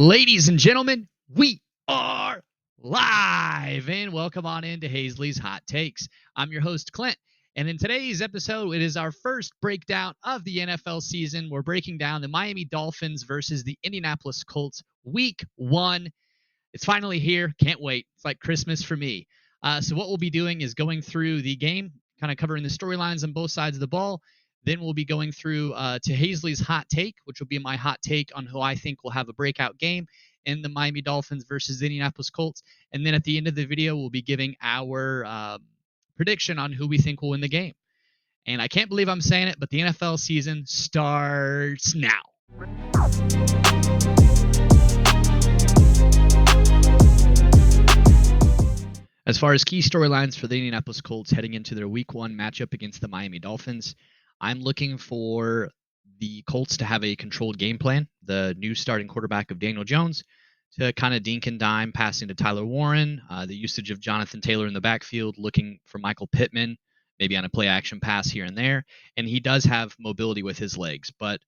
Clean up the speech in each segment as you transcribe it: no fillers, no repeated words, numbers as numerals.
Ladies and gentlemen, we are live and welcome on into Hazley's Hot Takes. I'm your host, Clint, and in today's episode, it is our first breakdown of the NFL season. We're breaking down the Miami Dolphins versus the Indianapolis Colts Week 1. It's finally here. Can't wait. It's like Christmas for me. So what we'll be doing is going through the game, kind of covering the storylines on both sides of the ball. Then we'll be going through to Hazley's hot take, which will be my hot take on who I think will have a breakout game in the Miami Dolphins versus the Indianapolis Colts. And then at the end of the video, we'll be giving our prediction on who we think will win the game. And I can't believe I'm saying it, but the NFL season starts now. As far as key storylines for the Indianapolis Colts heading into their Week 1 matchup against the Miami Dolphins, I'm looking for the Colts to have a controlled game plan. The new starting quarterback of Daniel Jones to kind of dink and dime, passing to Tyler Warren, the usage of Jonathan Taylor in the backfield, looking for Michael Pittman, maybe on a play-action pass here and there. And he does have mobility with his legs, but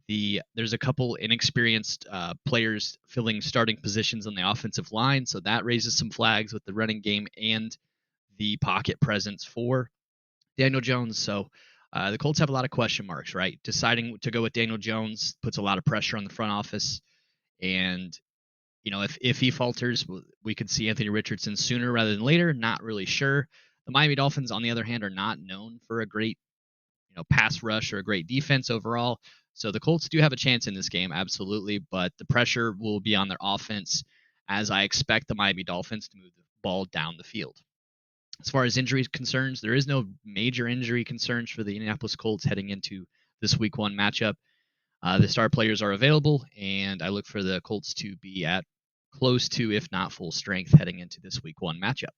there's a couple inexperienced players filling starting positions on the offensive line, so that raises some flags with the running game and the pocket presence for Daniel Jones. So the Colts have a lot of question marks, right? Deciding to go with Daniel Jones puts a lot of pressure on the front office, and if he falters, we could see Anthony Richardson sooner rather than later. Not really sure. The Miami Dolphins, on the other hand, are not known for a great pass rush or a great defense overall. So the Colts do have a chance in this game, absolutely, but the pressure will be on their offense as I expect the Miami Dolphins to move the ball down the field. As far as injury concerns, there is no major injury concerns for the Indianapolis Colts heading into this Week 1 matchup. The star players are available, and I look for the Colts to be at close to, if not full strength, heading into this Week 1 matchup.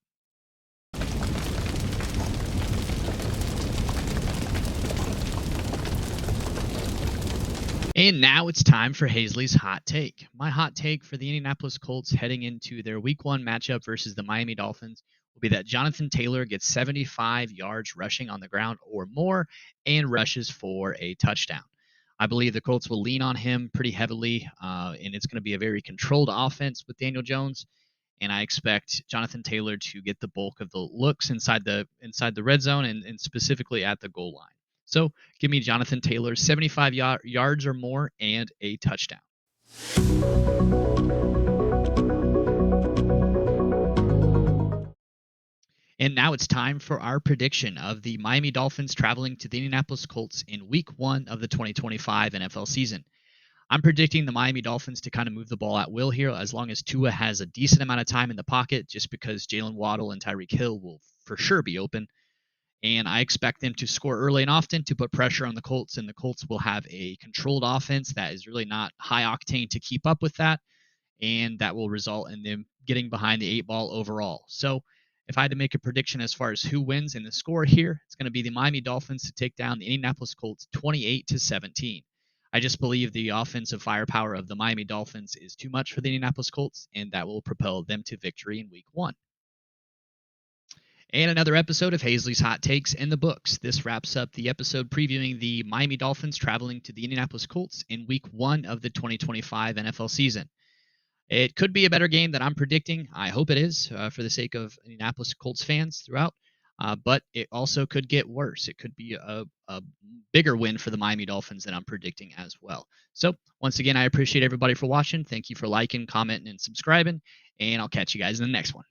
And now it's time for Hazley's hot take. My hot take for the Indianapolis Colts heading into their Week 1 matchup versus the Miami Dolphins will be that Jonathan Taylor gets 75 yards rushing on the ground or more and rushes for a touchdown. I believe the Colts will lean on him pretty heavily, and it's going to be a very controlled offense with Daniel Jones. And I expect Jonathan Taylor to get the bulk of the looks inside the red zone and specifically at the goal line. So give me Jonathan Taylor, 75 yards or more, and a touchdown. And now it's time for our prediction of the Miami Dolphins traveling to the Indianapolis Colts in Week 1 of the 2025 NFL season. I'm predicting the Miami Dolphins to kind of move the ball at will here as long as Tua has a decent amount of time in the pocket, just because Jalen Waddle and Tyreek Hill will for sure be open. And I expect them to score early and often to put pressure on the Colts, and the Colts will have a controlled offense that is really not high octane to keep up with that, and that will result in them getting behind the 8-ball overall. So if I had to make a prediction as far as who wins in the score here, it's going to be the Miami Dolphins to take down the Indianapolis Colts 28-17. I just believe the offensive firepower of the Miami Dolphins is too much for the Indianapolis Colts, and that will propel them to victory in Week 1. And another episode of Hazley's Hot Takes in the books. This wraps up the episode previewing the Miami Dolphins traveling to the Indianapolis Colts in Week 1 of the 2025 NFL season. It could be a better game than I'm predicting. I hope it is for the sake of Indianapolis Colts fans throughout. But it also could get worse. It could be a bigger win for the Miami Dolphins than I'm predicting as well. So once again, I appreciate everybody for watching. Thank you for liking, commenting, and subscribing. And I'll catch you guys in the next one.